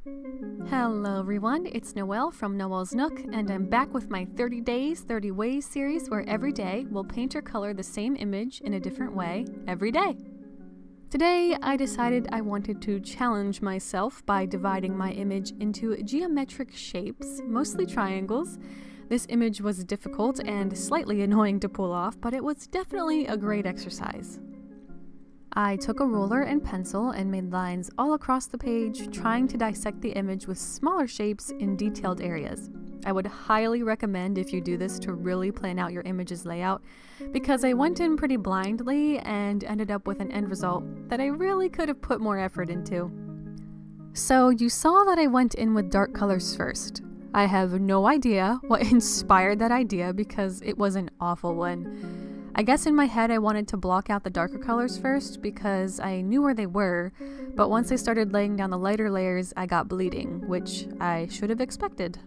Hello everyone, it's Noel from Noel's Nook, and I'm back with my 30 Days, 30 Ways series where every day we'll paint or color the same image in a different way every day. Today I decided I wanted to challenge myself by dividing my image into geometric shapes, mostly triangles. This image was difficult and slightly annoying to pull off, but it was definitely a great exercise. I took a ruler and pencil and made lines all across the page, trying to dissect the image with smaller shapes in detailed areas. I would highly recommend if you do this to really plan out your image's layout, because I went in pretty blindly and ended up with an end result that I really could have put more effort into. So you saw that I went in with dark colors first. I have no idea what inspired that idea because it was an awful one. I guess in my head I wanted to block out the darker colors first because I knew where they were, but once I started laying down the lighter layers I got bleeding, which I should have expected.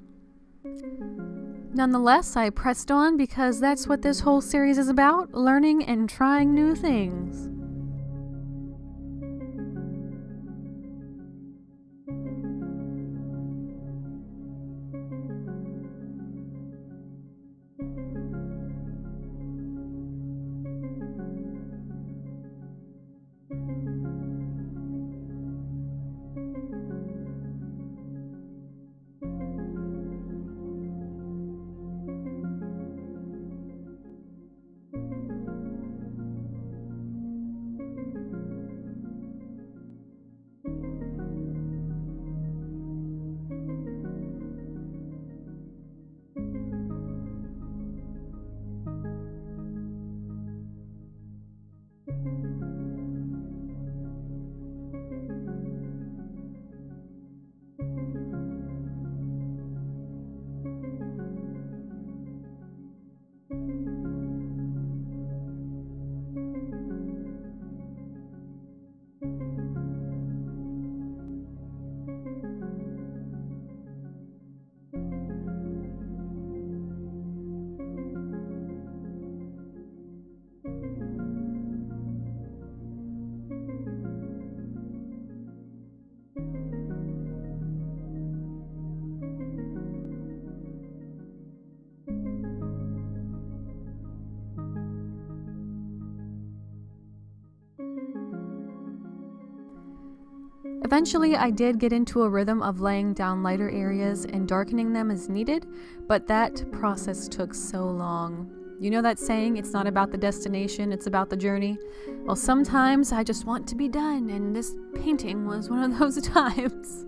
Nonetheless, I pressed on because that's what this whole series is about, learning and trying new things. Eventually, I did get into a rhythm of laying down lighter areas and darkening them as needed, but that process took so long. You know that saying, it's not about the destination, it's about the journey? Well, sometimes I just want to be done, and this painting was one of those times.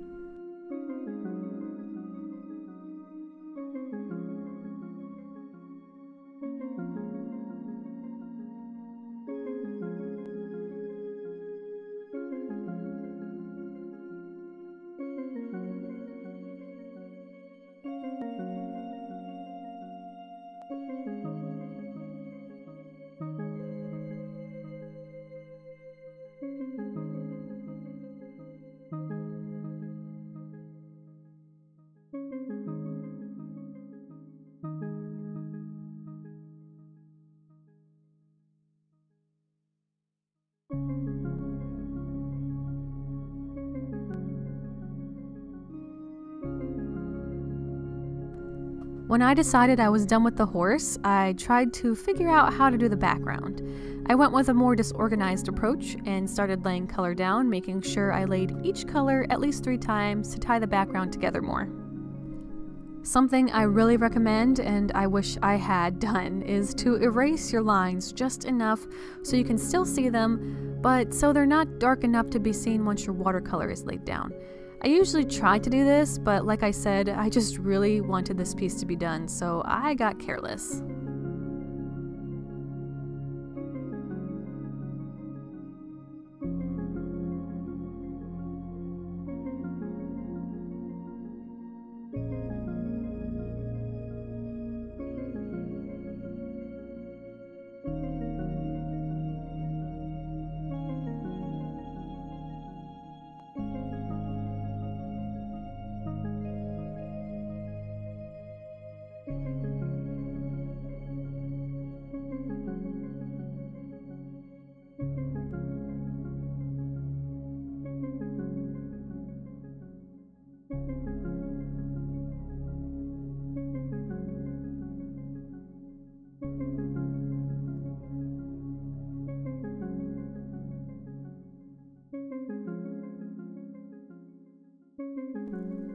When I decided I was done with the horse, I tried to figure out how to do the background. I went with a more disorganized approach and started laying color down, making sure I laid each color at least 3 times to tie the background together more. Something I really recommend, and I wish I had done, is to erase your lines just enough so you can still see them, but so they're not dark enough to be seen once your watercolor is laid down. I usually try to do this, but like I said, I just really wanted this piece to be done, so I got careless.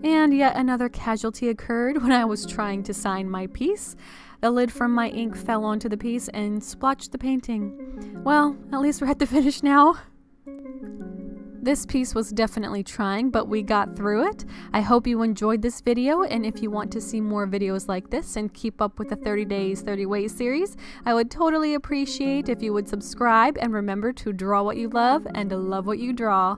And yet another casualty occurred when I was trying to sign my piece. The lid from my ink fell onto the piece and splotched the painting. Well, at least we're at the finish now. This piece was definitely trying, but we got through it. I hope you enjoyed this video, and if you want to see more videos like this and keep up with the 30 Days, 30 Ways series, I would totally appreciate if you would subscribe and remember to draw what you love and love what you draw.